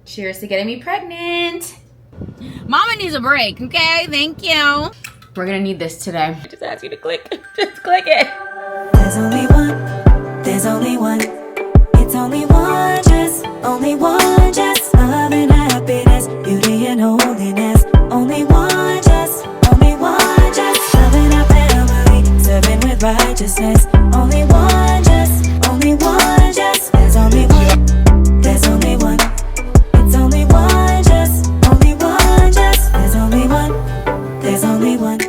Cheers to getting me pregnant. Mama needs a break, okay? Thank you. We're gonna need this today. I just asked you to click. Just click it. There's only one. There's only one. It's only one. Just only one. Just love and happiness, beauty and holiness. Only one. Just only one. Just loving our family, serving with righteousness. Only one. Just only one. Just there's only one. There's only one. It's only one. Just only one. Just there's only one. There's only one.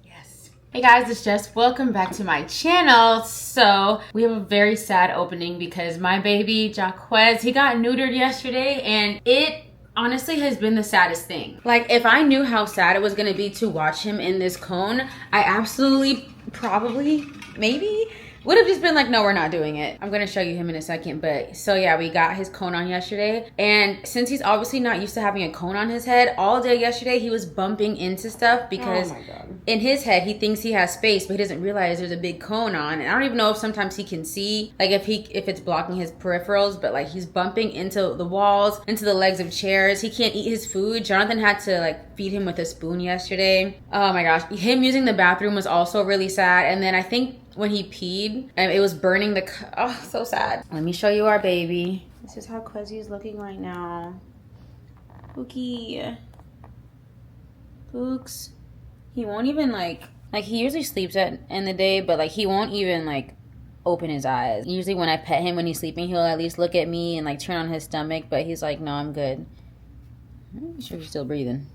Yeah. Hey guys, it's Jess. Welcome back to my channel. So we have a very sad opening because my baby Jaquez, he got neutered yesterday, and it honestly has been the saddest thing. Like, if I knew how sad it was gonna be to watch him in this cone, I absolutely, probably, maybe would have just been like, no, we're not doing it. I'm gonna show you him in a second. But so yeah, we got his cone on yesterday, and since he's obviously not used to having a cone on his head, all day yesterday he was bumping into stuff because in his head he thinks he has space, but he doesn't realize there's a big cone on. And I don't even know if sometimes he can see, like if it's blocking his peripherals, but like he's bumping into the walls, into the legs of chairs. He can't eat his food. Jonathan had to like feed him with a spoon yesterday. Oh my gosh, him using the bathroom was also really sad. And then I think when he peed, and it was burning the, oh, so sad. Let me show you our baby. This is how Quezzy is looking right now. Pookie. Pooks. He won't even like he usually sleeps in the day, but like he won't even like open his eyes. Usually when I pet him when he's sleeping, he'll at least look at me and like turn on his stomach, but he's like, no, I'm good. I'm sure he's still breathing.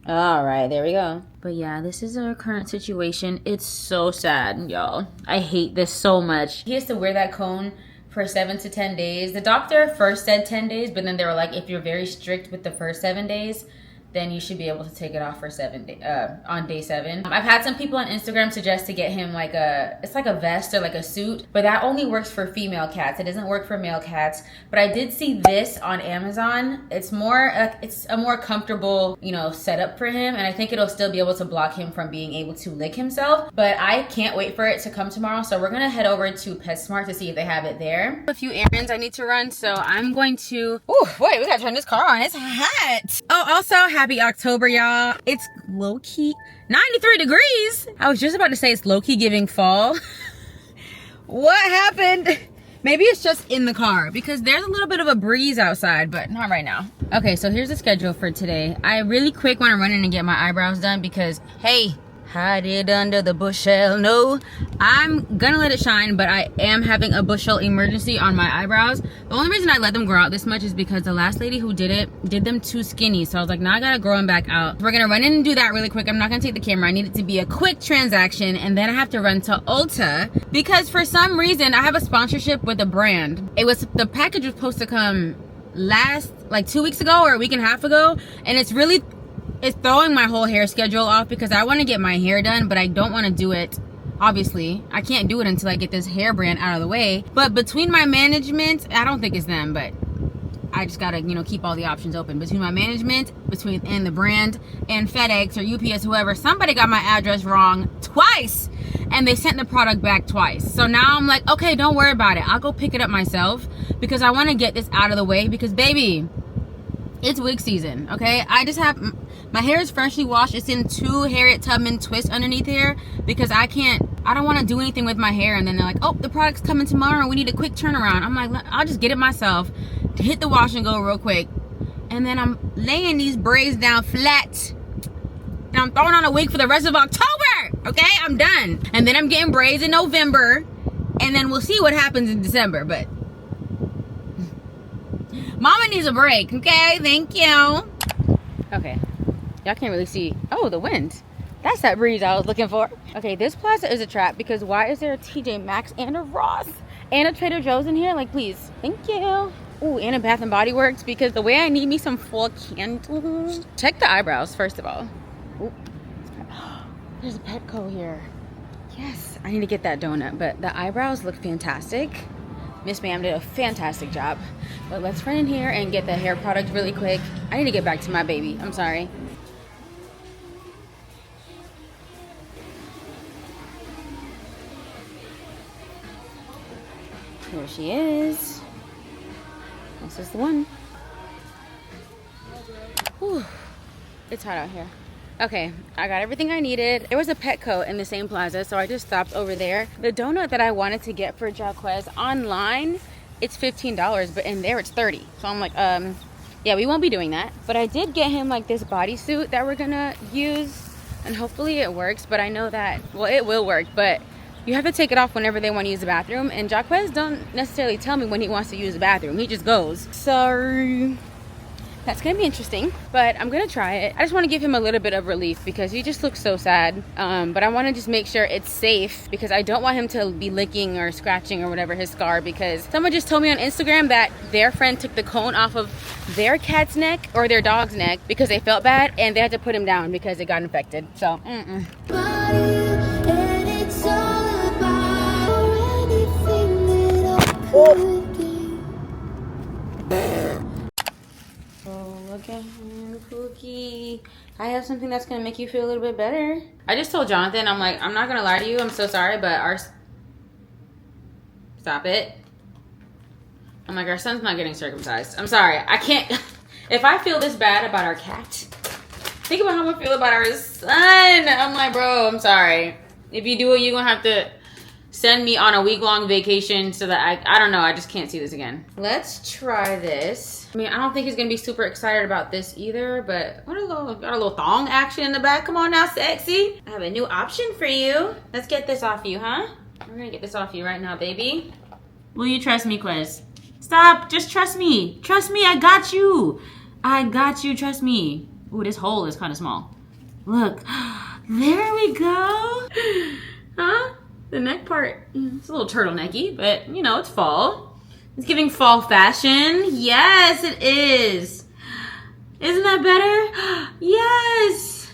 All right, there we go. But yeah, this is our current situation. It's so sad, y'all. I hate this so much. He has to wear that cone for 7 to 10 days. The doctor first said 10 days, but then they were like, if you're very strict with the first 7 days, then you should be able to take it off for on day 7. I've had some people on Instagram suggest to get him like it's like a vest or like a suit, but that only works for female cats. It doesn't work for male cats. But I did see this on Amazon. It's a more comfortable, you know, setup for him, and I think it'll still be able to block him from being able to lick himself. But I can't wait for it to come tomorrow, so we're gonna head over to PetSmart to see if they have it there. A few errands I need to run, so I'm going to. Oh, wait, we gotta turn this car on. It's hot. Oh, also, happy October, y'all. It's low-key 93 degrees. I was just about to say it's low-key giving fall. What happened? Maybe it's just in the car because there's a little bit of a breeze outside, but not right now. Okay, so here's the schedule for today. I really quick want to run in and get my eyebrows done because, hey, hide it under the bushel. No, I'm gonna let it shine, but I am having a bushel emergency on my eyebrows. The only reason I let them grow out this much is because the last lady who did it did them too skinny. So I was like, now I gotta grow them back out. We're gonna run in and do that really quick. I'm not gonna take the camera. I need it to be a quick transaction, and then I have to run to Ulta because for some reason I have a sponsorship with a brand. The package was supposed to come like 2 weeks ago or a week and a half ago, and it's throwing my whole hair schedule off because I want to get my hair done, but I don't want to do it. Obviously, I can't do it until I get this hair brand out of the way. But between my management, I don't think it's them, but I just gotta, you know, keep all the options open. Between my management, and the brand, and FedEx or UPS, whoever, somebody got my address wrong twice, and they sent the product back twice. So now I'm like, okay, don't worry about it. I'll go pick it up myself because I want to get this out of the way because, baby, it's wig season, okay? I just have, my hair is freshly washed. It's in 2 Harriet Tubman twists underneath here because I don't want to do anything with my hair. And then they're like, oh, the product's coming tomorrow. We need a quick turnaround. I'm like, I'll just get it myself, hit the wash and go real quick. And then I'm laying these braids down flat. And I'm throwing on a wig for the rest of October. Okay, I'm done. And then I'm getting braids in November. And then we'll see what happens in December. But Mama needs a break. Okay, thank you. Okay, y'all can't really see. Oh, the wind. That's that breeze I was looking for. Okay, this plaza is a trap because why is there a TJ Maxx and a Ross and a Trader Joe's in here? Like, please. Thank you. Ooh, and a Bath and Body Works because the way I need me some full candles. Check the eyebrows, first of all. Ooh, there's a Petco here. Yes, I need to get that donut, but the eyebrows look fantastic. Miss Ma'am did a fantastic job. But let's run in here and get the hair product really quick. I need to get back to my baby. I'm sorry. Here she is. This is the one. Whew. It's hot out here. Okay, I got everything I needed. There was a Petco in the same plaza, so I just stopped over there. The donut that I wanted to get for Jaquez online, it's $15, but in there it's $30. So I'm like, yeah, we won't be doing that. But I did get him like this bodysuit that we're gonna use, and hopefully it works. But I know that, well, it will work, but you have to take it off whenever they want to use the bathroom. And Jaquez don't necessarily tell me when he wants to use the bathroom. He just goes. So that's gonna be interesting, but I'm gonna try it. I just want to give him a little bit of relief because he just looks so sad. But I want to just make sure it's safe because I don't want him to be licking or scratching or whatever his scar, because someone just told me on Instagram that their friend took the cone off of their cat's neck or their dog's neck because they felt bad and they had to put him down because it got infected. So look at him, Pookie. I have something that's gonna make you feel a little bit better. I just told Jonathan, I'm like, I'm not gonna lie to you, I'm so sorry, but stop it. I'm like, our son's not getting circumcised. I'm sorry, I can't. If I feel this bad about our cat, think about how I feel about our son. I'm like, bro, I'm sorry. If you do it, you're gonna have to send me on a week-long vacation so that I don't know, I just can't see this again. Let's try this. I mean, I don't think he's gonna be super excited about this either, but got a little thong action in the back. Come on now, sexy. I have a new option for you. Let's get this off you, huh? We're gonna get this off you right now, baby. Will you trust me, Quiz? Stop, just trust me. Trust me, I got you. I got you, trust me. Ooh, this hole is kind of small. Look, there we go. Huh? The neck part, it's a little turtlenecky, but you know, it's fall. It's giving fall fashion. Yes, it is. Isn't that better? Yes.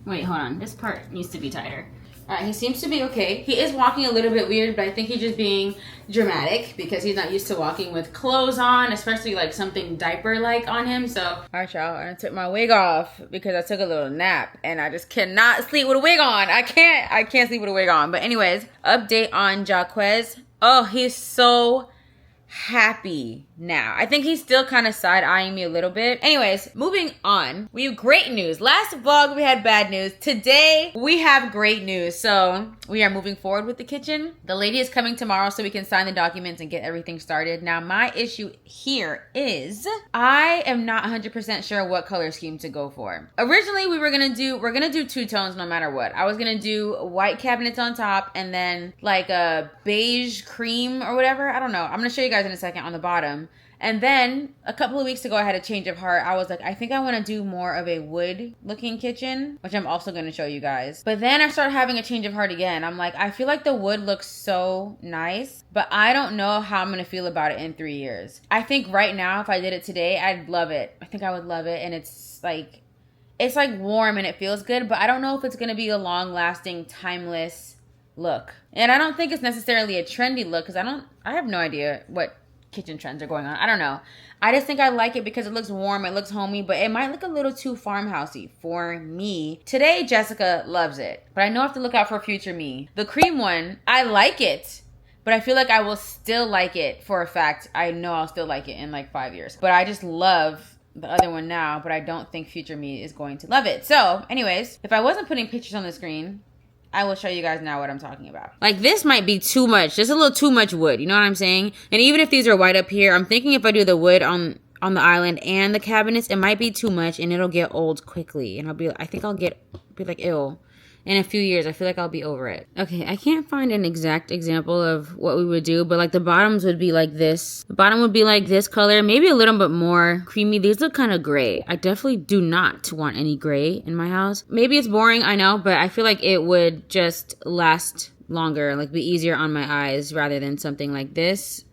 Wait, hold on. This part needs to be tighter. All right, he seems to be okay. He is walking a little bit weird, but I think he's just being dramatic because he's not used to walking with clothes on, especially like something diaper-like on him. So, all right, y'all, I took my wig off because I took a little nap and I just cannot sleep with a wig on. I can't sleep with a wig on. But anyways, update on Jaquez. Oh, he's so happy now. I think he's still kind of side-eyeing me a little bit. Anyways, moving on. We have great news. Last vlog we had bad news. Today we have great news. So we are moving forward with the kitchen. The lady is coming tomorrow so we can sign the documents and get everything started. Now my issue here is I am not 100% sure what color scheme to go for. Originally we're gonna do two tones no matter what. I was gonna do white cabinets on top and then like a beige cream or whatever. I don't know. I'm gonna show you guys in a second on the bottom. And then a couple of weeks ago, I had a change of heart. I was like, I think I want to do more of a wood looking kitchen, which I'm also going to show you guys. But then I started having a change of heart again. I'm like, I feel like the wood looks so nice, but I don't know how I'm going to feel about it in 3 years. I think right now, if I did it today, I'd love it. I think I would love it. And it's like warm and it feels good, but I don't know if it's going to be a long lasting, timeless look. And I don't think it's necessarily a trendy look because I have no idea what kitchen trends are going on. I don't know. I just think I like it because it looks warm, it looks homey, but it might look a little too farmhousey for me. Today, Jessica loves it, but I know I have to look out for future me. The cream one, I like it, but I feel like I will still like it for a fact. I know I'll still like it in like 5 years, but I just love the other one now, but I don't think future me is going to love it. So anyways, if I wasn't putting pictures on the screen, I will show you guys now what I'm talking about. Like, this might be too much. Just a little too much wood. You know what I'm saying? And even if these are white up here, I'm thinking if I do the wood on the island and the cabinets, it might be too much and it'll get old quickly. And I think I'll be like, ill. In a few years, I feel like I'll be over it. Okay, I can't find an exact example of what we would do, but like the bottoms would be like this. The bottom would be like this color, maybe a little bit more creamy. These look kind of gray. I definitely do not want any gray in my house. Maybe it's boring, I know, but I feel like it would just last longer, like be easier on my eyes rather than something like this.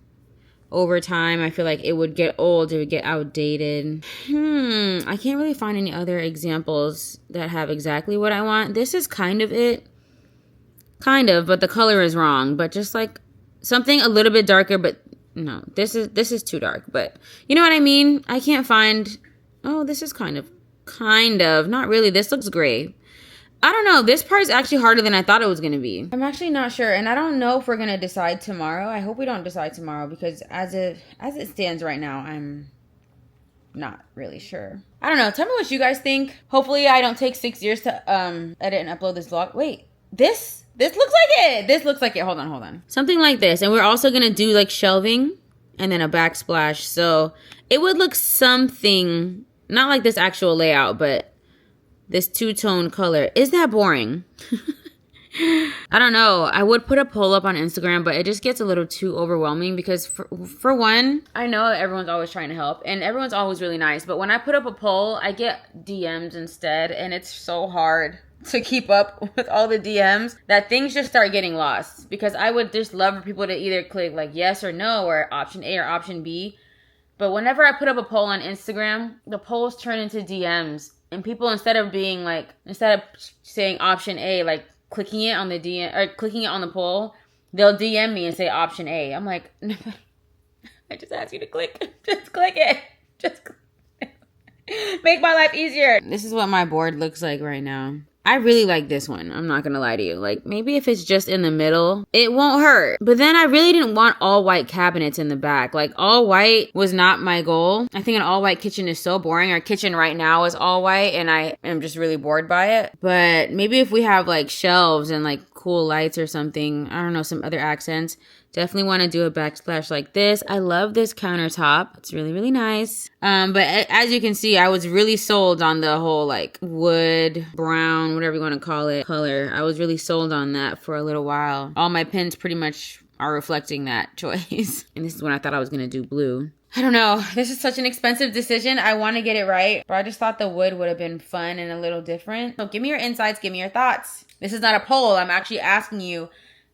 Over time, I feel like it would get old, it would get outdated. I can't really find any other examples that have exactly what I want. This is kind of it. Kind of, but the color is wrong. But just like something a little bit darker, but no, this is too dark. But you know what I mean? I can't find, oh, this is kind of, not really. This looks gray. I don't know. This part is actually harder than I thought it was going to be. I'm actually not sure. And I don't know if we're going to decide tomorrow. I hope we don't decide tomorrow because as it stands right now, I'm not really sure. I don't know. Tell me what you guys think. Hopefully I don't take 6 years to edit and upload this vlog. Wait, this looks like it. This looks like it. Hold on. Something like this. And we're also going to do like shelving and then a backsplash. So it would look something, not like this actual layout, but this two-tone color. Is that boring? I don't know. I would put a poll up on Instagram, but it just gets a little too overwhelming because for one, I know everyone's always trying to help and everyone's always really nice. But when I put up a poll, I get DMs instead. And it's so hard to keep up with all the DMs that things just start getting lost. Because I would just love for people to either click like yes or no or option A or option B. But whenever I put up a poll on Instagram, the polls turn into DMs. And people, instead of saying option A, like clicking it on the DM or clicking it on the poll, they'll DM me and say option A. I'm like, no, I just asked you to click. Just click it. Just make my life easier. This is what my board looks like right now. I really like this one. I'm not gonna lie to you. Like, maybe if it's just in the middle, it won't hurt. But then I really didn't want all white cabinets in the back. Like, all white was not my goal. I think an all white kitchen is so boring. Our kitchen right now is all white and I am just really bored by it. But maybe if we have like shelves and like cool lights or something, I don't know, some other accents. Definitely want to do a backsplash like this. I love this countertop. It's really, really nice. But as you can see, I was really sold on the whole like wood, brown, whatever you want to call it, color. I was really sold on that for a little while. All my pins pretty much are reflecting that choice. And this is when I thought I was going to do blue. I don't know. This is such an expensive decision. I want to get it right, but I just thought the wood would have been fun and a little different. So give me your insights. Give me your thoughts. This is not a poll. I'm actually asking you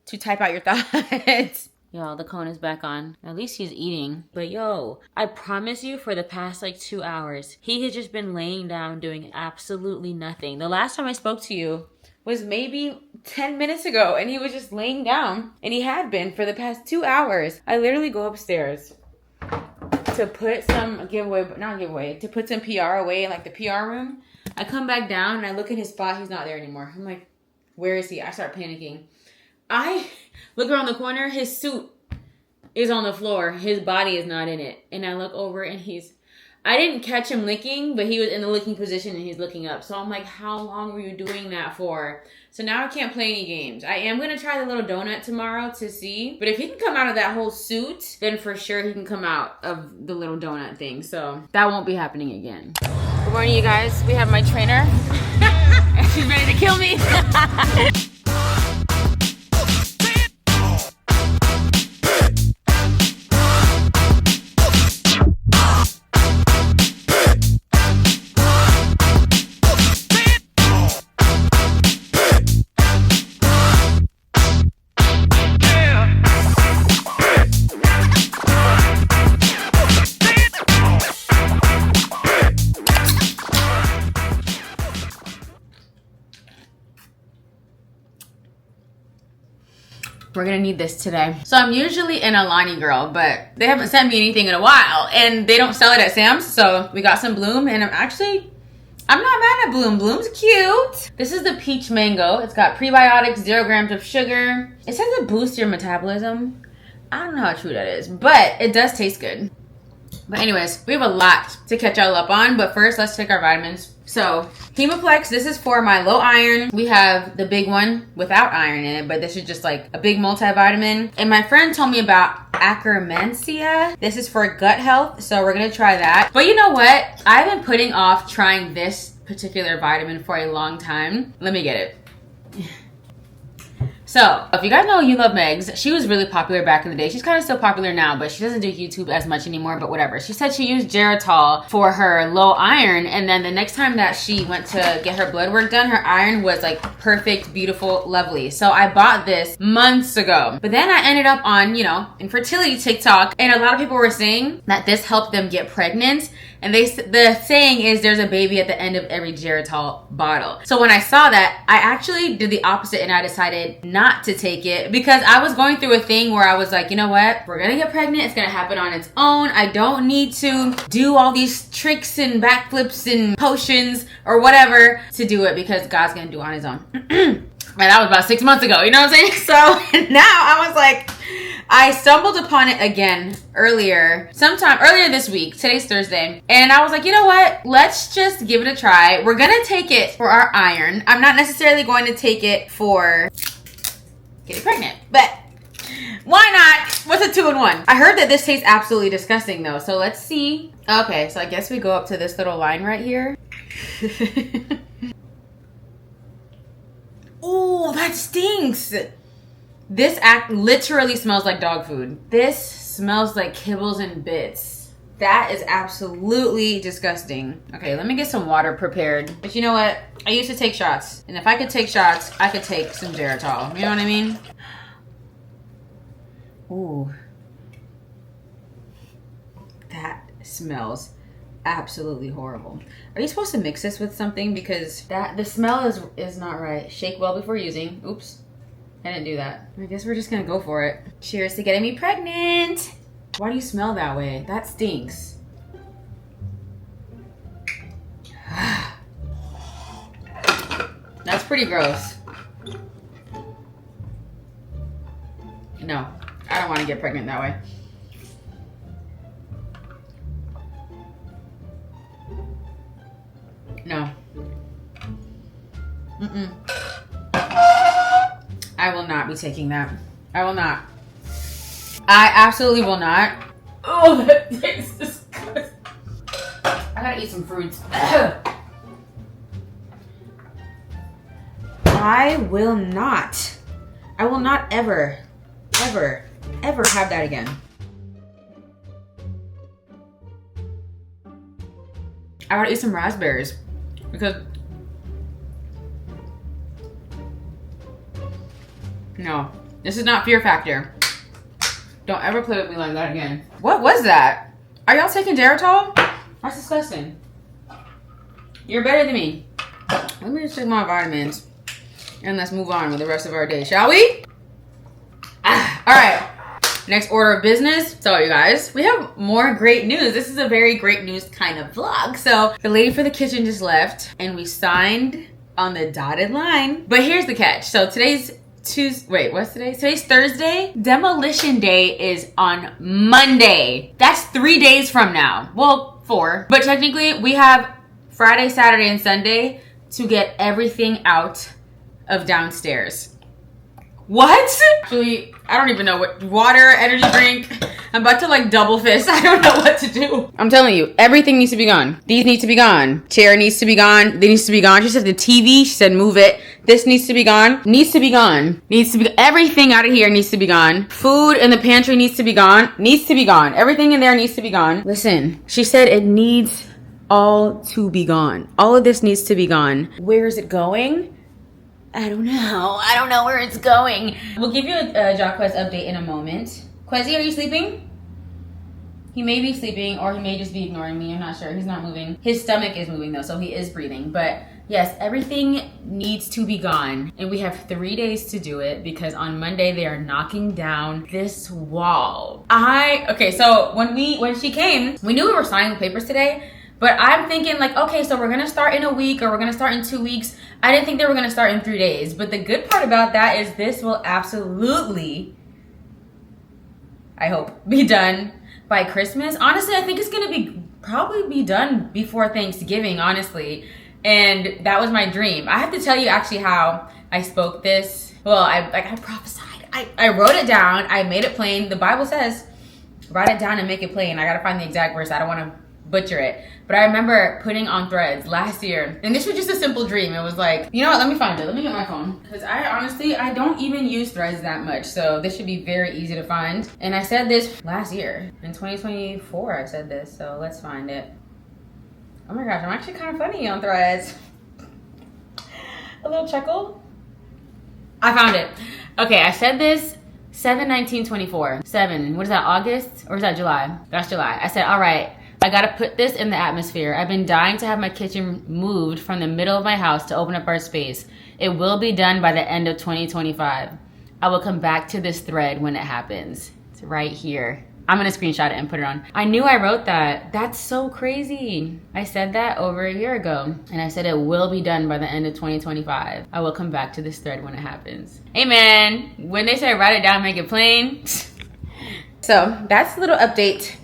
to type out your thoughts. Yo, the cone is back on. At least he's eating. But yo, I promise you for the past like 2 hours, he has just been laying down doing absolutely nothing. The last time I spoke to you was maybe 10 minutes ago and he was just laying down. And he had been for the past 2 hours. I literally go upstairs to put some to put some PR away in like the PR room. I come back down and I look at his spot. He's not there anymore. I'm like, where is he? I start panicking. I look around the corner, his suit is on the floor. His body is not in it. And I look over and I didn't catch him licking, but he was in the licking position and he's looking up. So I'm like, how long were you doing that for? So now I can't play any games. I am going to try the little donut tomorrow to see. But if he can come out of that whole suit, then for sure he can come out of the little donut thing. So that won't be happening again. Good morning, you guys. We have my trainer. She's ready to kill me. We're gonna need this today. So I'm usually an Alani girl, but they haven't sent me anything in a while and they don't sell it at Sam's. So we got some Bloom and I'm not mad at Bloom. Bloom's cute. This is the peach mango. It's got prebiotics, 0 grams of sugar. It says it boosts your metabolism. I don't know how true that is, but it does taste good. But anyways, we have a lot to catch y'all up on. But first, let's take our vitamins. So, Hemoplex, this is for my low iron. We have the big one without iron in it, but this is just like a big multivitamin. And my friend told me about Akkermansia. This is for gut health, so we're gonna try that. But you know what? I've been putting off trying this particular vitamin for a long time. Let me get it. So, if you guys know You Love Megs, she was really popular back in the day. She's kind of still popular now, but she doesn't do YouTube as much anymore, but whatever. She said she used Geritol for her low iron, and then the next time that she went to get her blood work done, her iron was like perfect, beautiful, lovely. So I bought this months ago. But then I ended up on, you know, infertility TikTok, and a lot of people were saying that this helped them get pregnant. And the saying is there's a baby at the end of every Geritol bottle. So when I saw that, I actually did the opposite and I decided not to take it because I was going through a thing where I was like, you know what? We're gonna get pregnant. It's gonna happen on its own. I don't need to do all these tricks and backflips and potions or whatever to do it because God's gonna do it on his own. And that was about 6 months ago, you know what I'm saying? So now I was like, I stumbled upon it again earlier this week. Today's Thursday. And I was like, you know what? Let's just give it a try. We're going to take it for our iron. I'm not necessarily going to take it for getting pregnant, but why not? What's a 2-in-1? I heard that this tastes absolutely disgusting though. So let's see. Okay, so I guess we go up to this little line right here. Ooh, that stinks. This literally smells like dog food. This smells like kibbles and bits. That is absolutely disgusting. Okay, let me get some water prepared. But you know what? I used to take shots. And if I could take shots, I could take some Geritol. You know what I mean? Ooh. That smells absolutely horrible. Are you supposed to mix this with something? Because the smell is not right. Shake well before using. Oops. I didn't do that. I guess we're just gonna go for it. Cheers to getting me pregnant. Why do you smell that way? That stinks. That's pretty gross. No, I don't want to get pregnant that way. No. Mm-mm. I will not be taking that. I will not. I absolutely will not. Oh, that tastes disgusting. I gotta eat some fruits. I will not ever have that again. I gotta eat some raspberries because no, this is not Fear Factor. Don't ever play with me like that again. What was that? Are y'all taking Geritol? That's disgusting. You're better than me. Let me just take my vitamins and let's move on with the rest of our day, shall we? All right. Next order of business. So you guys, we have more great news. This is a very great news kind of vlog. So the lady for the kitchen just left and we signed on the dotted line. But here's the catch. So today's what's today? Today's Thursday. Demolition Day is on Monday. That's 3 days from now. Well, 4. But technically we have Friday, Saturday, and Sunday to get everything out of downstairs. What? Actually, I don't even know what water, energy drink. I'm about to like double fist. I don't know what to do. I'm telling you, everything needs to be gone. These need to be gone. Chair needs to be gone. This needs to be gone. She said the TV, she said move it. This needs to be gone. Needs to be gone. Needs to be, everything out of here needs to be gone. Food in the pantry needs to be gone. Needs to be gone. Everything in there needs to be gone. Listen, she said it needs all to be gone. All of this needs to be gone. Where is it going? I don't know. I don't know where it's going. We'll give you a Jacquez update in a moment. Quezzy, are you sleeping? He may be sleeping or he may just be ignoring me. I'm not sure. He's not moving. His stomach is moving though, so he is breathing. But yes, everything needs to be gone. And we have 3 days to do it because on Monday they are knocking down this wall. Okay, so when she came, we knew we were signing the papers today. But I'm thinking like, okay, so we're gonna start in a week or we're gonna start in 2 weeks. I didn't think they were gonna start in 3 days. But the good part about that is this will absolutely, I hope, be done by Christmas. Honestly, I think it's gonna probably be done before Thanksgiving, honestly. And that was my dream. I have to tell you actually how I spoke this. Well, I prophesied. I wrote it down. I made it plain. The Bible says, write it down and make it plain. I gotta find the exact verse. I don't want to butcher it. But I remember putting on Threads last year. And this was just a simple dream. It was like, you know what? Let me find it. Let me get my phone. Because I don't even use Threads that much. So this should be very easy to find. And I said this last year. In 2024, I said this. So let's find it. Oh my gosh, I'm actually kind of funny on Threads. A little chuckle. I found it. Okay, I said this 7/19/24. 7, what is that, August? Or is that July? That's July. I said, all right, I gotta put this in the atmosphere. I've been dying to have my kitchen moved from the middle of my house to open up our space. It will be done by the end of 2025. I will come back to this thread when it happens. It's right here. I'm gonna screenshot it and put it on. I knew I wrote that. That's so crazy. I said that over a year ago. And I said it will be done by the end of 2025. I will come back to this thread when it happens. Amen. When they say write it down, make it plain. So that's a little update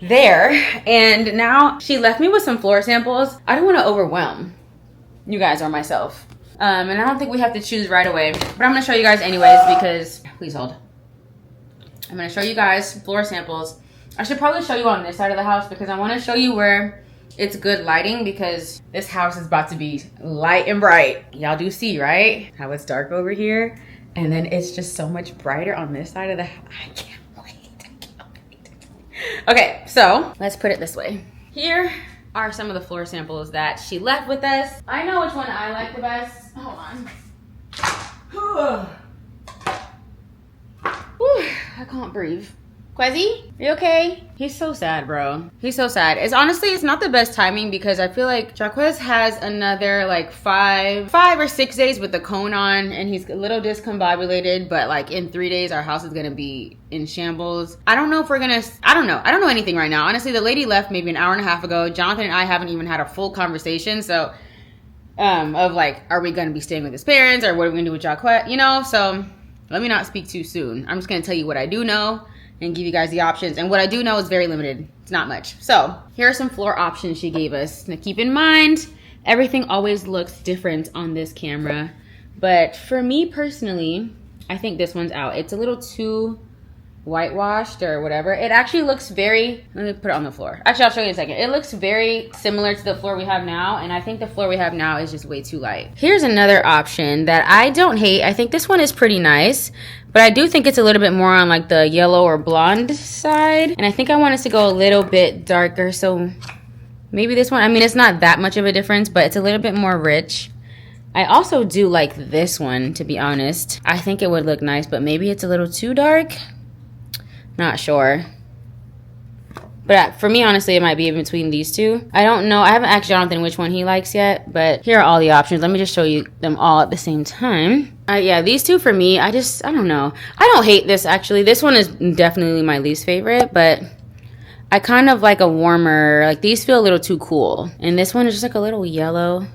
there. And now she left me with some floor samples. I don't wanna overwhelm you guys or myself. And I don't think we have to choose right away. But I'm gonna show you guys anyways because, please hold. I'm gonna show you guys floor samples. I should probably show you on this side of the house because I wanna show you where it's good lighting because this house is about to be light and bright. Y'all do see, right? How it's dark over here. And then it's just so much brighter on this side of the house. I can't wait. Okay, so let's put it this way. Here are some of the floor samples that she left with us. I know which one I like the best. Hold on. Whew, I can't breathe. Quezzy, are you okay? He's so sad, bro. He's so sad. It's not the best timing because I feel like Jaquez has another like five or 6 days with the cone on and he's a little discombobulated, but like in 3 days our house is gonna be in shambles. I don't know if we're gonna, I don't know anything right now. Honestly, the lady left maybe an hour and a half ago. Jonathan and I haven't even had a full conversation, so of like, are we gonna be staying with his parents or what are we gonna do with Jaquez, you know? So let me not speak too soon. I'm just gonna tell you what I do know and give you guys the options. And what I do know is very limited. It's not much. So here are some floor options she gave us. Now keep in mind, everything always looks different on this camera. But for me personally, I think this one's out. It's a little too whitewashed or whatever. It actually looks very, let me put it on the floor. Actually, I'll show you in a second. It looks very similar to the floor we have now, and I think the floor we have now is just way too light. Here's another option that I don't hate. I think this one is pretty nice, but I do think it's a little bit more on like the yellow or blonde side, and I think I want us to go a little bit darker, so maybe this one. I mean, it's not that much of a difference, but it's a little bit more rich. I also do like this one, to be honest. I think it would look nice, but maybe it's a little too dark. Not sure. But for me, honestly, it might be in between these two. I don't know. I haven't asked Jonathan which one he likes yet, but here are all the options. Let me just show you them all at the same time. Yeah, these two for me, I don't know. I don't hate this, actually. This one is definitely my least favorite, but I kind of like a warmer, like these feel a little too cool. And this one is just like a little yellow,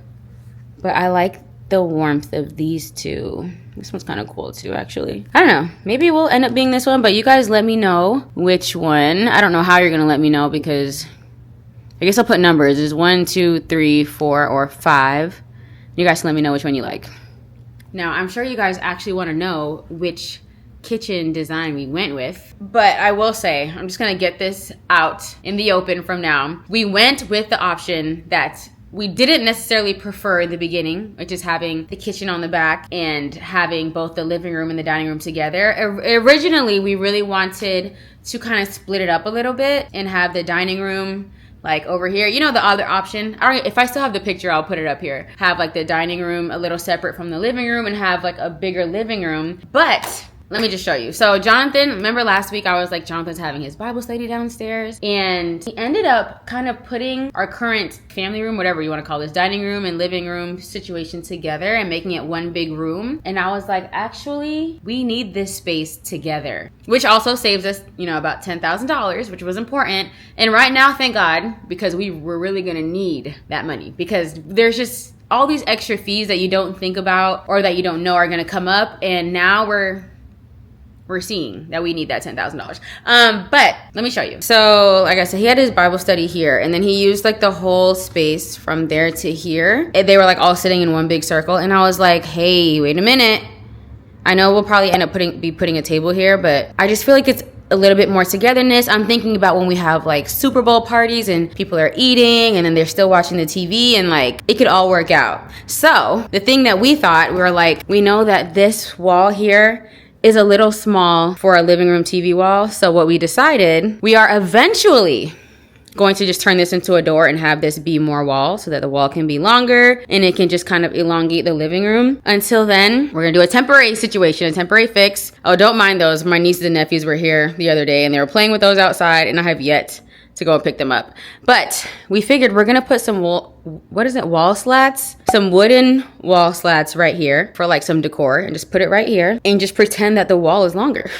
but I like the warmth of these two. This one's kind of cool too, actually. I don't know. Maybe we'll end up being this one, but you guys let me know which one. I don't know how you're gonna let me know because I guess I'll put numbers. There's 1, 2, 3, 4, or 5. You guys let me know which one you like. Now, I'm sure you guys actually want to know which kitchen design we went with, but I will say, I'm just gonna get this out in the open from now. We went with the option that we didn't necessarily prefer in the beginning, which is having the kitchen on the back and having both the living room and the dining room together. Originally, we really wanted to kind of split it up a little bit and have the dining room like over here. You know, the other option, if I still have the picture, I'll put it up here. Have like the dining room a little separate from the living room and have like a bigger living room. But let me just show you. So Jonathan, remember last week I was like, Jonathan's having his Bible study downstairs, and he ended up kind of putting our current family room, whatever you want to call this, dining room and living room situation together and making it one big room. And I was like, actually, we need this space together, which also saves us, you know, about $10,000, which was important. And right now, thank God, because we were really gonna need that money because there's just all these extra fees that you don't think about or that you don't know are gonna come up. And now we're we're seeing that we need that $10,000. But let me show you. So like I said, he had his Bible study here, and then he used like the whole space from there to here. And they were like all sitting in one big circle, and I was like, hey, wait a minute. I know we'll probably end up putting a table here, but I just feel like it's a little bit more togetherness. I'm thinking about when we have like Super Bowl parties and people are eating and then they're still watching the TV, and like it could all work out. So the thing that we thought, we were like, we know that this wall here is a little small for a living room TV wall. So what we decided, we are eventually going to just turn this into a door and have this be more wall so that the wall can be longer and it can just kind of elongate the living room. Until then, we're gonna do a temporary situation, a temporary fix. Oh, don't mind those. My nieces and nephews were here the other day and they were playing with those outside, and I have yet to go and pick them up. But we figured we're gonna put some wall slats, some wooden wall slats right here for like some decor, and just put it right here and just pretend that the wall is longer.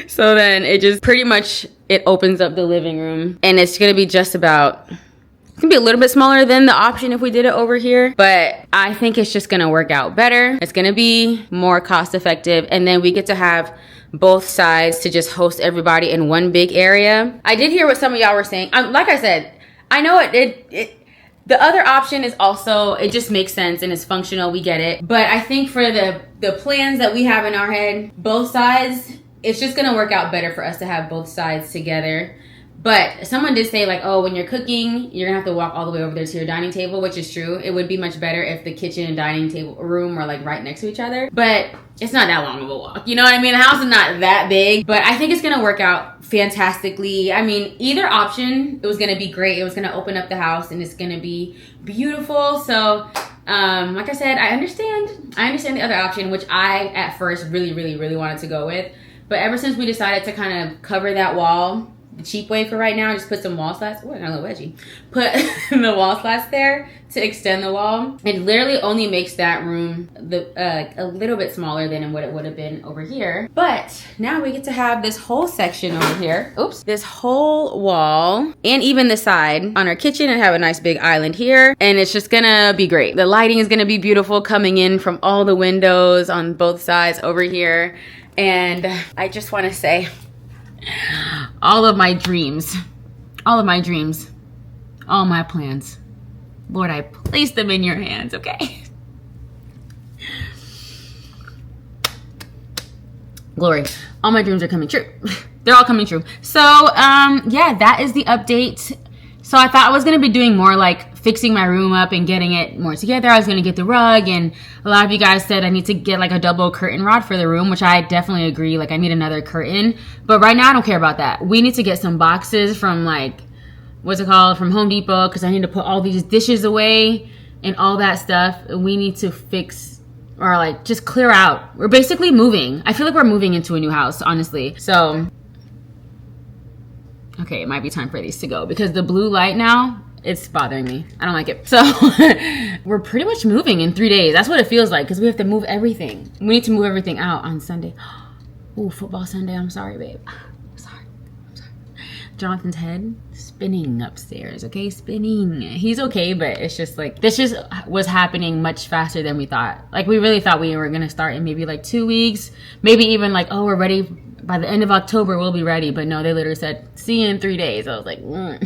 So then it just pretty much, it opens up the living room, and it's gonna be just about, it's gonna be a little bit smaller than the option if we did it over here, but I think it's just gonna work out better. It's gonna be more cost effective, and then we get to have both sides to just host everybody in one big area. I did hear what some of y'all were saying. Like I said, I know the other option is also, it just makes sense and it's functional, we get it. But I think for the plans that we have in our head, both sides, it's just gonna work out better for us to have both sides together. But someone did say like, oh, when you're cooking, you're gonna have to walk all the way over there to your dining table, which is true. It would be much better if the kitchen and dining table room were like right next to each other. But it's not that long of a walk. You know what I mean? The house is not that big, but I think it's gonna work out fantastically. I mean, either option, it was gonna be great. It was gonna open up the house and it's gonna be beautiful. So like I said, I understand the other option, which I at first really wanted to go with. But ever since we decided to kind of cover that wall the cheap way for right now, just put some wall slats. Oh, I got a little wedgie. Put the wall slats there to extend the wall. It literally only makes that room a little bit smaller than what it would have been over here. But now we get to have this whole section over here. Oops. This whole wall and even the side on our kitchen, and have a nice big island here. And it's just gonna be great. The lighting is gonna be beautiful coming in from all the windows on both sides over here. And I just want to say, all my dreams, all my plans, Lord, I place them in your hands, okay? Glory, all my dreams are coming true. They're all coming true. So, yeah, that is the update. So I thought I was going to be doing more like fixing my room up and getting it more together. I was going to get the rug, and a lot of you guys said I need to get like a double curtain rod for the room, which I definitely agree. Like I need another curtain, but right now I don't care about that. We need to get some boxes from like, from Home Depot, because I need to put all these dishes away and all that stuff. We need to fix or like just clear out. We're basically moving. I feel like we're moving into a new house, honestly. So okay, it might be time for these to go because the blue light now, it's bothering me. I don't like it. So we're pretty much moving in 3 days. That's what it feels like because we have to move everything. We need to move everything out on Sunday. Ooh, football Sunday. I'm sorry, babe. I'm sorry. Jonathan's head spinning upstairs, okay? Spinning. He's okay, but it's just like, this just was happening much faster than we thought. Like we really thought we were going to start in maybe like 2 weeks. Maybe even like, oh, we're ready. By the end of October, we'll be ready. But no, they literally said, see you in 3 days. I was like,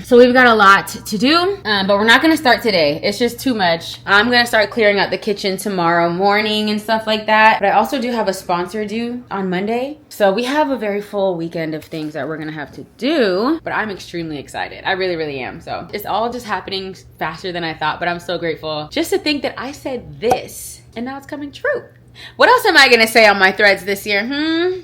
So we've got a lot to do, but we're not going to start today. It's just too much. I'm going to start clearing out the kitchen tomorrow morning and stuff like that. But I also do have a sponsor due on Monday. So we have a very full weekend of things that we're going to have to do. But I'm extremely excited. I really am. So it's all just happening faster than I thought. But I'm so grateful just to think that I said this and now it's coming true. What else am I going to say on my threads this year?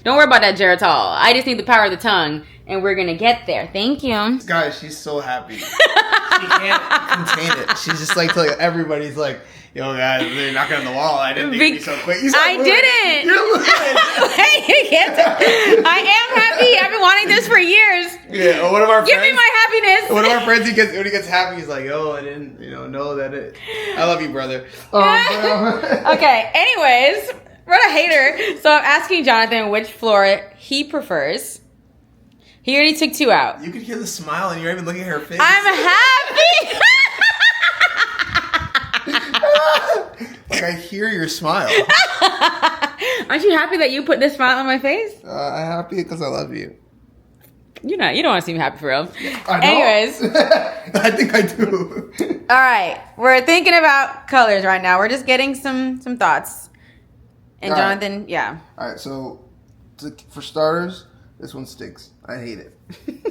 Don't worry about that Geritol. I just need the power of the tongue, and we're going to get there. Thank you. Guys, she's so happy. She can't contain it. She's just like telling everybody's like, yo, guys, they're knocking on the wall. I didn't think it'd be so quick. I didn't. I am happy. I've been wanting this for years. Yeah, well, one of our friends. Give me my happiness. One of our friends, when he gets happy, he's like, oh, I didn't, know that it. I love you, brother. Okay, anyways, what a hater. So I'm asking Jonathan which floor he prefers. He already took 2 out. You could hear the smile and you're even looking at her face. I'm happy. Like I hear your smile. Aren't you happy that you put this smile on my face? I'm happy because I love you. You don't want to see me happy for real. I know. Anyways. I think I do. All right. We're thinking about colors right now. We're just getting some thoughts. And All right. Jonathan, yeah. All right, so for starters, this one stinks. I hate it.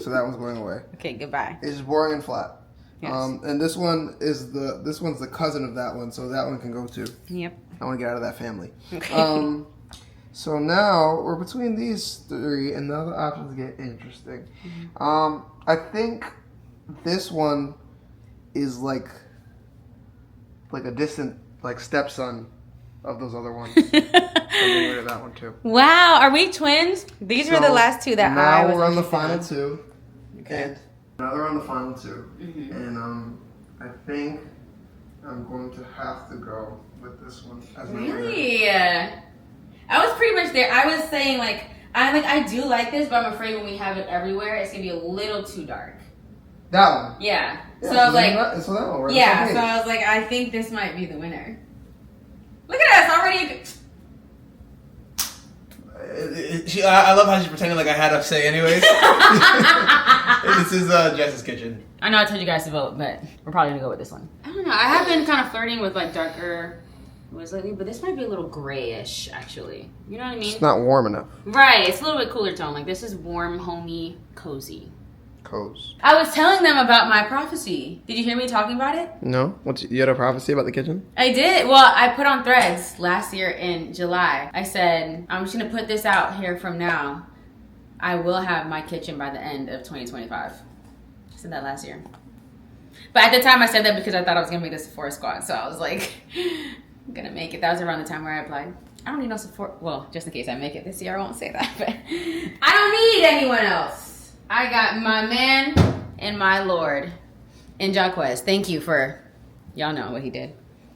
So that one's going away. Okay, goodbye. It's just boring and flat. Yes. And this one's the cousin of that one, so that one can go too. Yep. I want to get out of that family. Okay. So now we're between these three, and now the options get interesting. I think this one is like a distant stepson of those other ones. I'm getting rid of that one too. Wow, are we twins? These were the last two that I was now we're on the interested final in. two. Okay. Now we're on the final two, and I think I'm going to have to go with this one as my winner. Really? I was pretty much there. I was saying I do like this, but I'm afraid when we have it everywhere, it's gonna be a little too dark. That one. Yeah. Yeah, So I was like, so that one. We're on the yeah. same So page. I was like, I think this might be the winner. Look at us already. I love how she's pretending like I had a say anyways. This is Jess's kitchen. I know I told you guys to vote, but we're probably gonna go with this one. I don't know. I have been kind of flirting with darker ones lately, but this might be a little grayish, actually. You know what I mean? It's not warm enough. Right. It's a little bit cooler tone. Like this is warm, homey, cozy. Cozy. I was telling them about my prophecy. Did you hear me talking about it? No? You had a prophecy about the kitchen? I did. Well, I put on Threads last year in July. I said, I'm just going to put this out here from now. I will have my kitchen by the end of 2025. I said that last year. But at the time, I said that because I thought I was going to make the Sephora squad. So I was like, I'm going to make it. That was around the time where I applied. I don't need no Sephora. Well, just in case I make it this year, I won't say that. But I don't need anyone else. I got my man and my lord in Jaquez. Thank you for, y'all know what he did.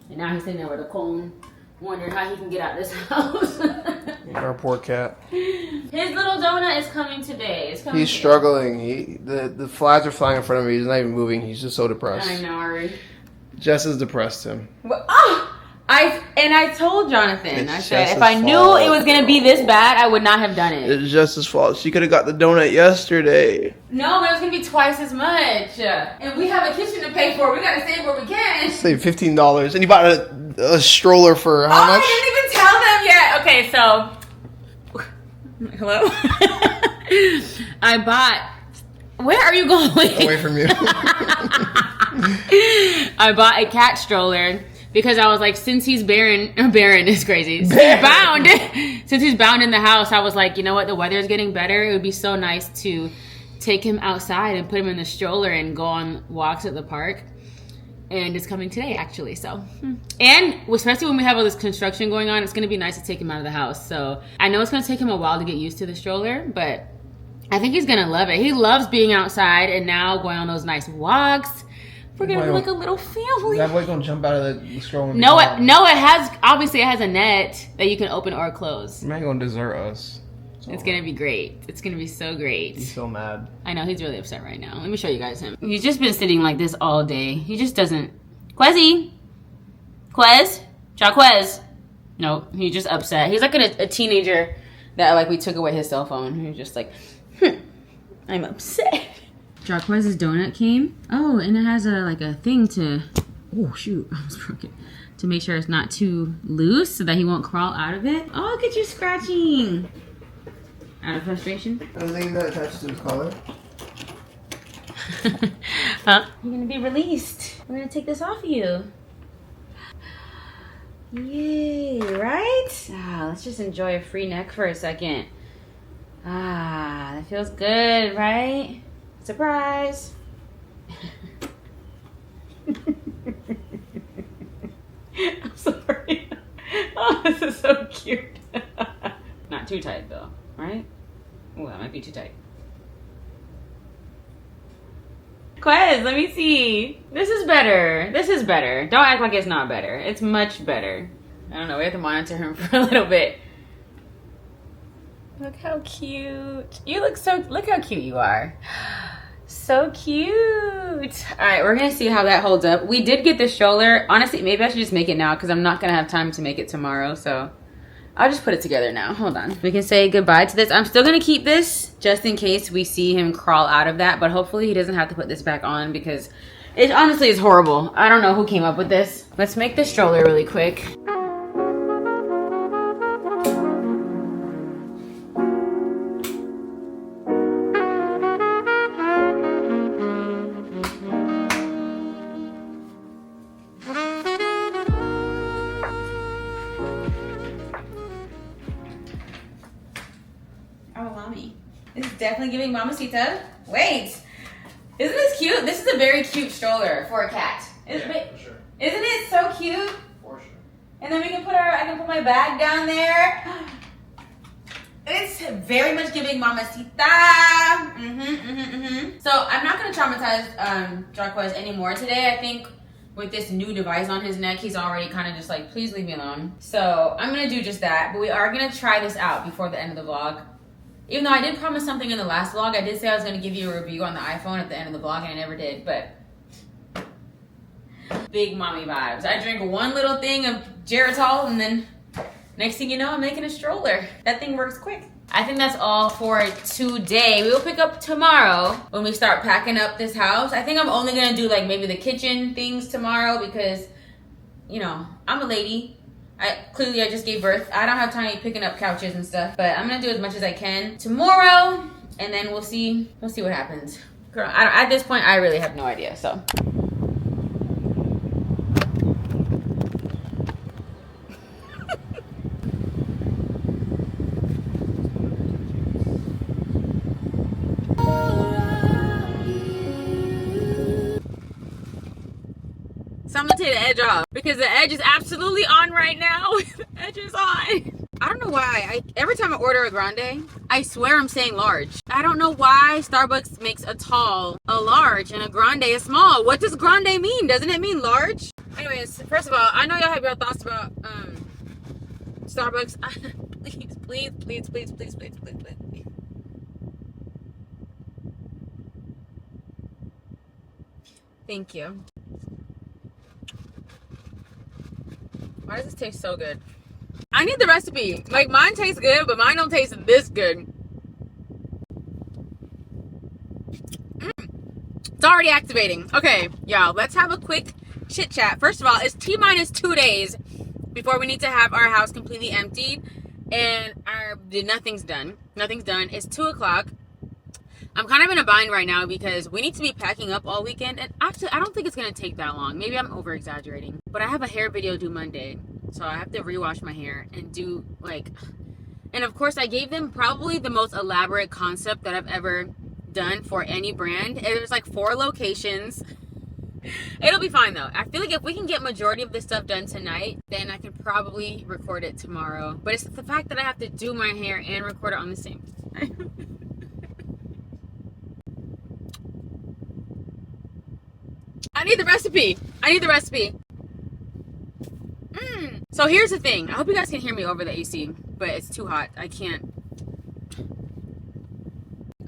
And now he's sitting there with a cone, wondering how he can get out of this house. Our poor cat. His little donut is coming today. It's coming He's today. struggling. The flies are flying in front of him. He's not even moving. He's just so depressed. I know, Ari. Jess has depressed him. Well, I told Jonathan, It's I said, Jess's if I knew fault. it was going to be this bad, I would not have done it. It's Jess's fault. She could have got the donut yesterday. No, but it was going to be twice as much. And we have a kitchen to pay for. We got to save what we can. Save $15. And you bought a stroller for how much? I didn't even tell them yet. Okay, so hello. I bought. Where are you going? Away from you. I bought a cat stroller because I was like, since he's barren is crazy. Since he's bound in the house, I was like, you know what? The weather is getting better. It would be so nice to take him outside and put him in the stroller and go on walks at the park. And it's coming today, actually. So, and especially when we have all this construction going on, it's going to be nice to take him out of the house. So I know it's going to take him a while to get used to the stroller, but I think he's going to love it. He loves being outside and now going on those nice walks. We're going to be like a little family. That boy gonna jump out of the stroller. No, it has a net that you can open or close. Man gonna desert us. It's going to be great. It's going to be so great. He's so mad. I know, he's really upset right now. Let me show you guys him. He's just been sitting like this all day. He just doesn't. Quezzy? Quez? Jaquez? No, he's just upset. He's like a teenager that like we took away his cell phone. He's just like, I'm upset. Jaquez's donut came. Oh, and it has a thing to, oh shoot, I almost broke it. To make sure it's not too loose so that he won't crawl out of it. Oh, look at you scratching. Out of frustration? Anything that attaches to his collar? Huh? You're gonna be released. We're gonna take this off of you. Yay, right? Let's just enjoy a free neck for a second. That feels good, right? Surprise. I'm sorry. Oh, this is so cute. Not too tight though, right? Oh, that might be too tight. Quez, let me see. This is better. This is better. Don't act like it's not better. It's much better. I don't know. We have to monitor him for a little bit. Look how cute. You look so... Look how cute you are. So cute. All right, we're going to see how that holds up. We did get the stroller. Honestly, maybe I should just make it now because I'm not going to have time to make it tomorrow. So I'll just put it together now. Hold on. We can say goodbye to this. I'm still going to keep this just in case we see him crawl out of that. But hopefully he doesn't have to put this back on because it honestly is horrible. I don't know who came up with this. Let's make the stroller really quick. This is definitely giving Mamacita. Wait, isn't this cute? This is a very cute stroller for a cat. For sure. Isn't it so cute? For sure. And then we can I can put my bag down there. It's very much giving Mamacita. So I'm not gonna traumatize Jarquez anymore today. I think with this new device on his neck, he's already kind of just like, please leave me alone. So I'm gonna do just that. But we are gonna try this out before the end of the vlog. Even though I did promise something in the last vlog, I did say I was going to give you a review on the iPhone at the end of the vlog, and I never did, but big mommy vibes. I drink one little thing of Geritol, and then next thing you know, I'm making a stroller. That thing works quick. I think that's all for today. We will pick up tomorrow when we start packing up this house. I think I'm only going to do like maybe the kitchen things tomorrow because, you know, I'm a lady. I just gave birth. I don't have time picking up couches and stuff, but I'm gonna do as much as I can tomorrow, and then we'll see what happens. Girl, at this point, I really have no idea. So. So I'm gonna take the edge off because the edge is absolutely on right now. The edge is on. I don't know why. Every time I order a grande, I swear I'm saying large. I don't know why Starbucks makes a tall a large and a grande a small. What does grande mean? Doesn't it mean large? Anyways, first of all, I know y'all have your thoughts about Starbucks. Please. Thank you. Why does this taste so good? I need the recipe. Like, mine tastes good, but mine don't taste this good. It's already activating. Okay, y'all, let's have a quick chit chat. First of all, it's T-minus 2 days before we need to have our house completely emptied, and nothing's done. Nothing's done. It's 2 o'clock. I'm kind of in a bind right now because we need to be packing up all weekend. And actually, I don't think it's going to take that long. Maybe I'm over exaggerating. But I have a hair video due Monday. So I have to rewash my hair and do like... And of course, I gave them probably the most elaborate concept that I've ever done for any brand. There's like 4 locations. It'll be fine though. I feel like if we can get majority of this stuff done tonight, then I can probably record it tomorrow. But it's the fact that I have to do my hair and record it on the same time. I need the recipe. So here's the thing. I hope you guys can hear me over the AC, but it's too hot. I can't.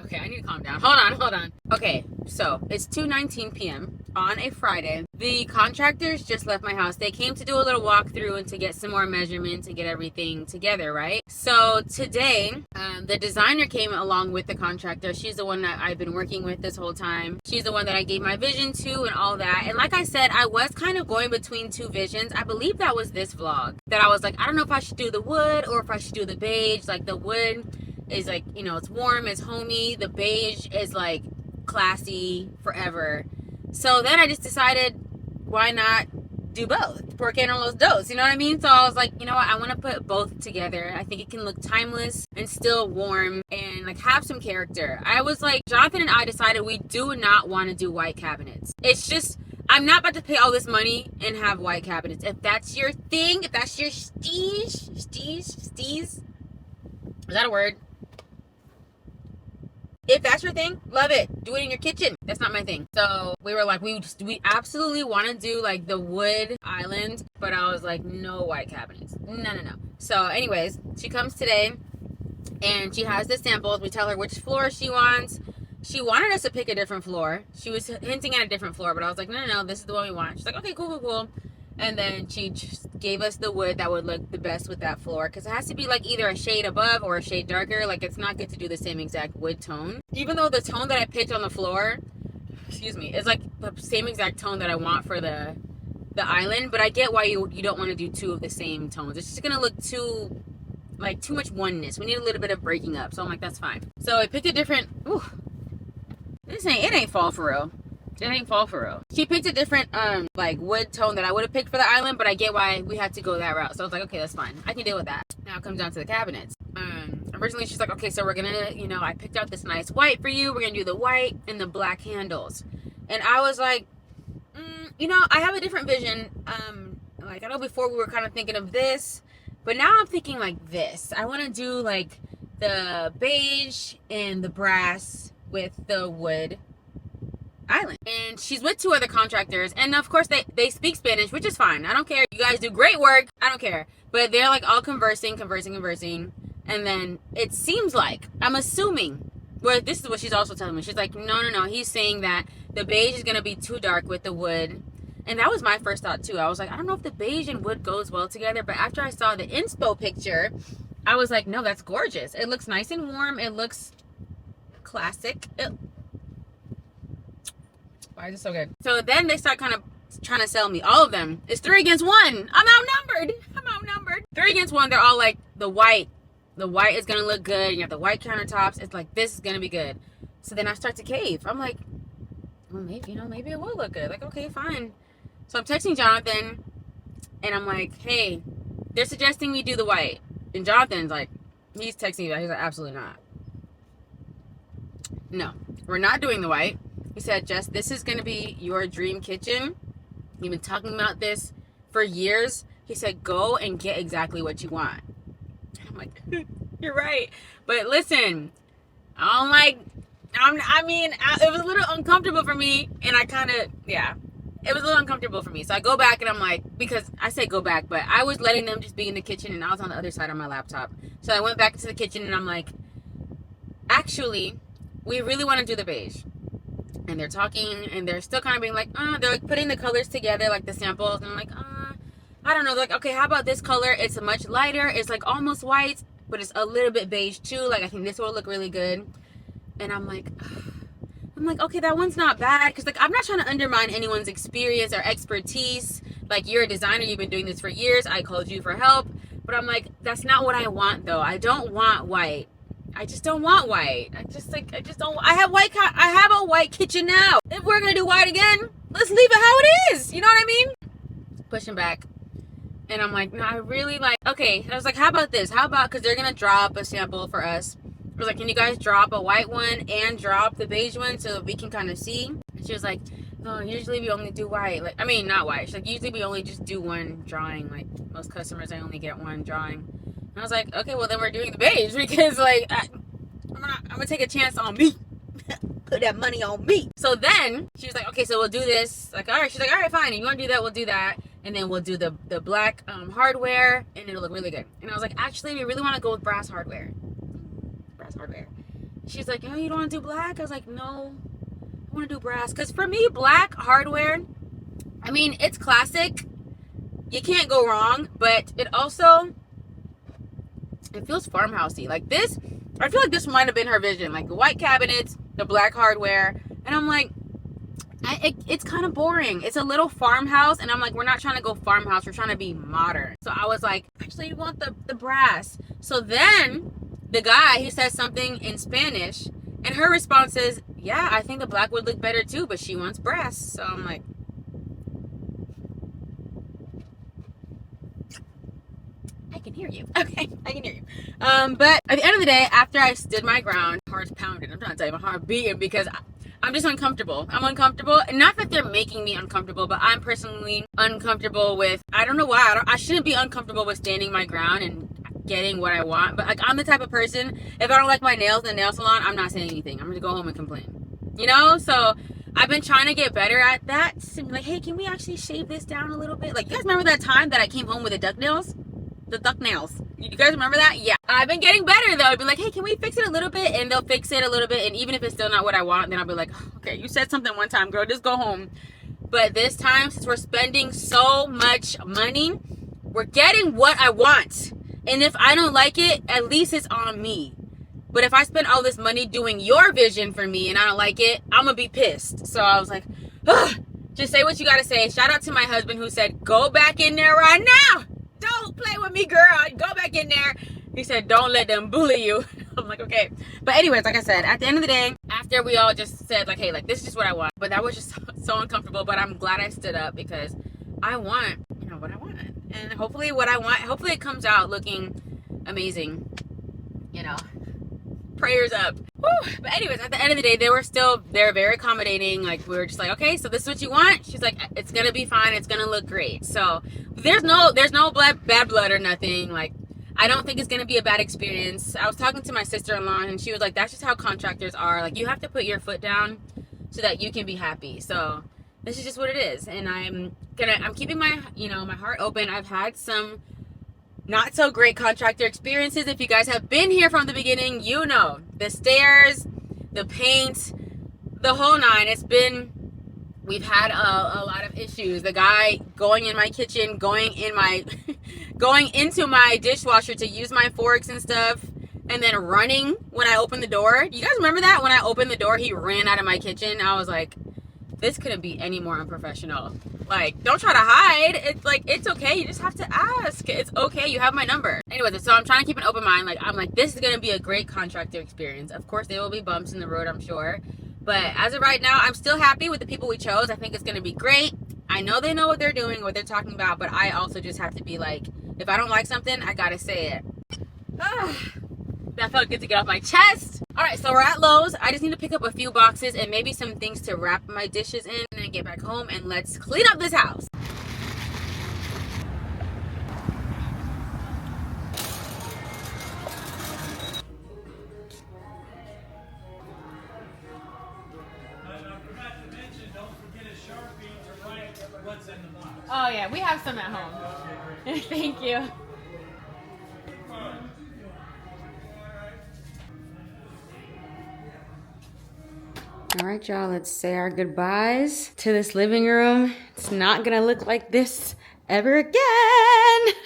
Okay, I need to calm down. Hold on. Okay, so it's 2:19 p.m. on a Friday. The contractors just left my house. They came to do a little walkthrough and to get some more measurements to get everything together, right? So today, the designer came along with the contractor. She's the one that I've been working with this whole time. She's the one that I gave my vision to and all that. And like I said, I was kind of going between 2 visions. I believe that was this vlog. That I was like, I don't know if I should do the wood or if I should do the beige. Like the wood is like, you know, it's warm, it's homey. The beige is like classy forever. So then I just decided, why not do both? Por qué no los dos? You know what I mean? So I was like, you know what? I want to put both together. I think it can look timeless and still warm and like have some character. I was like, Jonathan and I decided we do not want to do white cabinets. It's just, I'm not about to pay all this money and have white cabinets. If that's your thing, if that's your steez, is that a word? If that's your thing, love it. Do it in your kitchen. That's not my thing. So we were like, we absolutely want to do like the wood island, but I was like, no white cabinets. No. So anyways, she comes today and she has the samples. We tell her which floor she wants. She wanted us to pick a different floor. She was hinting at a different floor, but I was like, no, this is the one we want. She's like, okay, cool. And then she just gave us the wood that would look the best with that floor. Because it has to be like either a shade above or a shade darker. Like it's not good to do the same exact wood tone. Even though the tone that I picked on the floor, excuse me, is like the same exact tone that I want for the island. But I get why you don't want to do two of the same tones. It's just going to look too much oneness. We need a little bit of breaking up. So I'm like, that's fine. So I picked a different, it ain't fall for real. It ain't fall for real. She picked a different like wood tone that I would have picked for the island, but I get why we had to go that route. So I was like, okay, that's fine. I can deal with that. Now it comes down to the cabinets. Originally she's like, okay, so we're gonna, I picked out this nice white for you. We're gonna do the white and the black handles. And I was like, I have a different vision. Like I know before we were kind of thinking of this, but now I'm thinking like this. I want to do like the beige and the brass with the wood island. And she's with 2 other contractors, and of course they speak Spanish, which is fine. I don't care. You guys do great work. I don't care. But they're like all conversing, and then it seems like, I'm assuming, well, this is what she's also telling me. She's like, no, he's saying that the beige is gonna be too dark with the wood. And that was my first thought too. I was like, I don't know if the beige and wood goes well together, but after I saw the inspo picture, I was like, no, that's gorgeous. It looks nice and warm. It looks classic. Why is it so good? So then they start kind of trying to sell me. All of them. It's 3 against 1. I'm outnumbered. 3 against 1. They're all like, the white is going to look good. You have the white countertops. It's like, this is going to be good. So then I start to cave. I'm like, well, maybe it will look good. Like, okay, fine. So I'm texting Jonathan, and I'm like, hey, they're suggesting we do the white. And Jonathan's like, he's texting me that. He's like, absolutely not. No, we're not doing the white. He said, Jess, this is going to be your dream kitchen. You've been talking about this for years. He said, go and get exactly what you want. I'm like, you're right. But listen, it was a little uncomfortable for me. And it was a little uncomfortable for me. So I go back and I'm like, because I say go back, but I was letting them just be in the kitchen and I was on the other side on my laptop. So I went back into the kitchen and I'm like, actually, we really want to do the beige. And they're talking, and they're still kind of being like, they're like putting the colors together, like the samples. And I'm like, I don't know. They're like, okay, how about this color? It's much lighter. It's like almost white, but it's a little bit beige too. Like, I think this will look really good. And I'm like, okay, that one's not bad. Because, like, I'm not trying to undermine anyone's experience or expertise. Like, you're a designer. You've been doing this for years. I called you for help. But I'm like, that's not what I want, though. I don't want white. I just don't want white. I have a white kitchen now. If we're gonna do white again, let's leave it how it is. You know what I mean? Pushing back. And I'm like, no, I really like, okay. I was like, how about this? Because they're gonna drop a sample for us. I was like, can you guys drop a white one and drop the beige one so we can kind of see? And she was like, no, usually we only do white. Like, I mean, not white. She's like, usually we only just do one drawing. Like, most customers, I only get one drawing. And I was like, okay, well then we're doing the beige because like I'm gonna take a chance on me. Put that money on me. So then she was like, okay, so we'll do this. Like, all right. She's like, all right, fine. If you want to do that, we'll do that. And then we'll do the black hardware, and it'll look really good. And I was like, actually, we really want to go with brass hardware. She's like, oh, you don't want to do black? I was like, no, I want to do brass. Because for me, black hardware, I mean, it's classic. You can't go wrong. But it also, it feels farmhousey. Like this, I feel like this might have been her vision. Like the white cabinets, the black hardware. And I'm like, it's kind of boring. It's a little farmhouse. And I'm like, we're not trying to go farmhouse. We're trying to be modern. So I was like, actually, you want the brass. So then the guy, he says something in Spanish. And her response is, yeah, I think the black would look better too. But she wants brass. So I'm like, I can hear you. Okay, I can hear you. But at the end of the day, after I stood my ground, heart's pounding. I'm trying to tell you, my heart beating because I'm just uncomfortable. I'm uncomfortable. And not that they're making me uncomfortable, but I'm personally uncomfortable with, I don't know why. I shouldn't be uncomfortable with standing my ground and getting what I want. But like, I'm the type of person, if I don't like my nails in the nail salon, I'm not saying anything. I'm going to go home and complain. You know? So I've been trying to get better at that. Like, hey, can we actually shave this down a little bit? Like, you guys remember that time that I came home with the duck nails? The duck nails. You guys remember that? Yeah. I've been getting better though. I'd be like, hey, can we fix it a little bit? And they'll fix it a little bit. And even if it's still not what I want, then I'll be like, okay, you said something one time, girl, just go home. But this time, since we're spending so much money, we're getting what I want. And if I don't like it, at least it's on me. But if I spend all this money doing your vision for me and I don't like it, I'm going to be pissed. So I was like, ugh, just say what you got to say. Shout out to my husband who said, go back in there right now. Don't play with me, girl. Go back in there. He said, don't let them bully you. I'm like, okay. But anyways, like I said, at the end of the day, after we all just said like, hey, like this is just what I want. But that was just so uncomfortable. But I'm glad I stood up because I want, you know, what I want. And hopefully what I want, hopefully it comes out looking amazing, you know. Prayers up. Woo. But anyways, at the end of the day, they're very accommodating. Like we were just like, okay, so this is what you want. She's like, it's gonna be fine. It's gonna look great. So there's no bad blood or nothing. Like I don't think it's gonna be a bad experience. I was talking to my sister-in-law and she was like, that's just how contractors are. Like you have to put your foot down so that you can be happy. So this is just what it is. And I'm keeping my, you know, my heart open. I've had some not so great contractor experiences. If you guys have been here from the beginning, you know the stairs, the paint, the whole nine. We've had a lot of issues. The guy going in my kitchen, going into my dishwasher to use my forks and stuff, and then running when I opened the door. You guys remember that? When I opened the door, he ran out of my kitchen. I was like, this couldn't be any more unprofessional. Like, don't try to hide. It's like, it's okay. You just have to ask. It's okay. You have my number. Anyways, so I'm trying to keep an open mind. Like, I'm like, this is going to be a great contractor experience. Of course, there will be bumps in the road, I'm sure. But as of right now, I'm still happy with the people we chose. I think it's going to be great. I know they know what they're doing, what they're talking about. But I also just have to be like, if I don't like something, I got to say it. That felt good to get off my chest. All right, so we're at Lowe's. I just need to pick up a few boxes and maybe some things to wrap my dishes in and then get back home and let's clean up this house. Oh yeah, we have some at home. Thank you. All right, y'all, let's say our goodbyes to this living room. It's not gonna look like this ever again.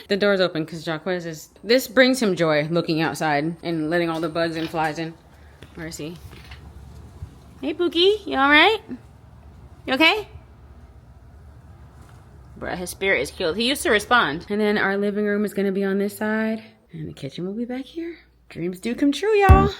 The door's open because Jaquez this brings him joy, looking outside and letting all the bugs and flies in. Where is he? Hey, Pookie, you all right? You okay? Bruh, his spirit is killed. He used to respond. And then our living room is gonna be on this side and the kitchen will be back here. Dreams do come true, y'all.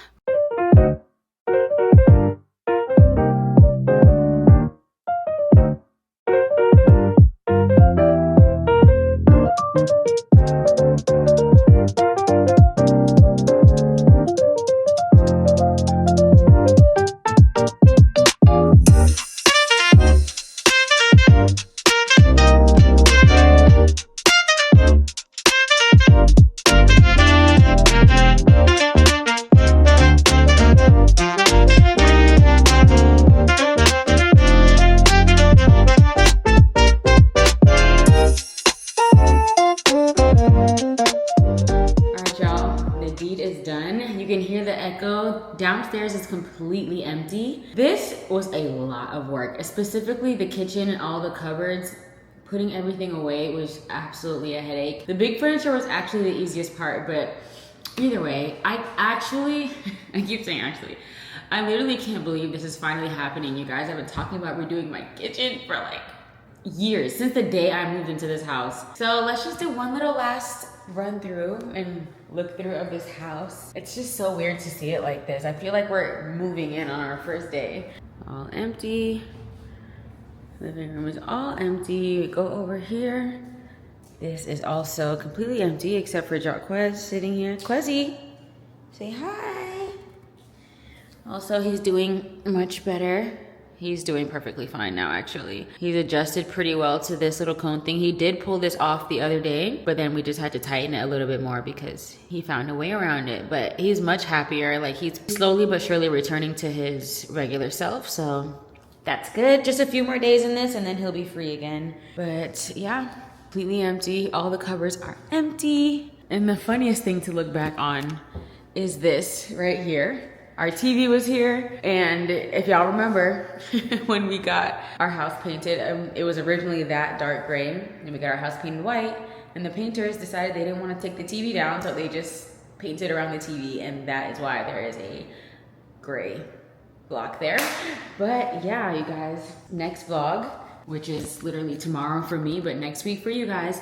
Downstairs is completely empty. This was a lot of work, specifically the kitchen and all the cupboards. Putting everything away was absolutely a headache. The big furniture was actually the easiest part, but either way, I keep saying actually, I literally can't believe this is finally happening. You guys, I've been talking about redoing my kitchen for like years, since the day I moved into this house. So let's just do one little last run through and look through of this house. It's just so weird to see it like this. I feel like we're moving in on our first day. All empty. Living room is all empty. We go over here. This is also completely empty except for Jaquez sitting here. Quezzy, say hi. Also, he's doing much better. He's doing perfectly fine now, actually. He's adjusted pretty well to this little cone thing. He did pull this off the other day, but then we just had to tighten it a little bit more because he found a way around it. But he's much happier. Like, he's slowly but surely returning to his regular self, so that's good. Just a few more days in this and then he'll be free again. But yeah, completely empty. All the cupboards are empty. And the funniest thing to look back on is this right here. Our TV was here, and if y'all remember, when we got our house painted, it was originally that dark gray, and we got our house painted white, and the painters decided they didn't want to take the TV down, so they just painted around the TV, and that is why there is a gray block there. But yeah, you guys, next vlog, which is literally tomorrow for me, but next week for you guys,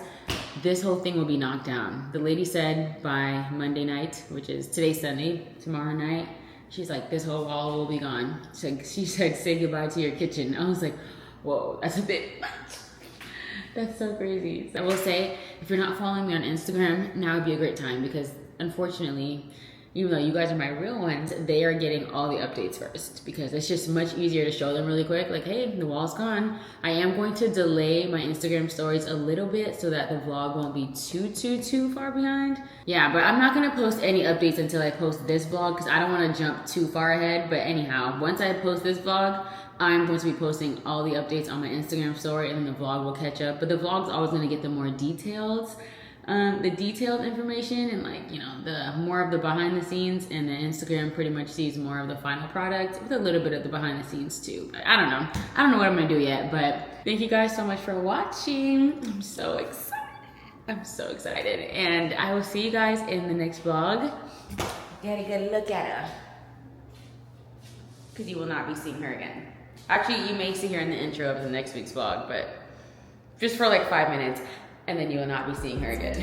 this whole thing will be knocked down. The lady said by Monday night, which is today's Sunday, tomorrow night, she's like, this whole wall will be gone. She said, say goodbye to your kitchen. I was like, whoa, that's a bit much. That's so crazy. So I will say, if you're not following me on Instagram, now would be a great time, because unfortunately, even though you guys are my real ones, they are getting all the updates first, because it's just much easier to show them really quick, like, hey, the wall's gone. I am going to delay my Instagram stories a little bit so that the vlog won't be too far behind. Yeah, but I'm not gonna post any updates until I post this vlog, because I don't wanna jump too far ahead. But anyhow, once I post this vlog, I'm going to be posting all the updates on my Instagram story, and then the vlog will catch up. But the vlog's always gonna get the more details. The detailed information, and like, you know, the more of the behind the scenes, and the Instagram pretty much sees more of the final product with a little bit of the behind the scenes too. But I don't know what I'm gonna do yet, but thank you guys so much for watching. I'm so excited, and I will see you guys in the next vlog. Get a good look at her, because you will not be seeing her again. Actually, you may see her in the intro of the next week's vlog, but just for like 5 minutes, and then you will not be seeing her again.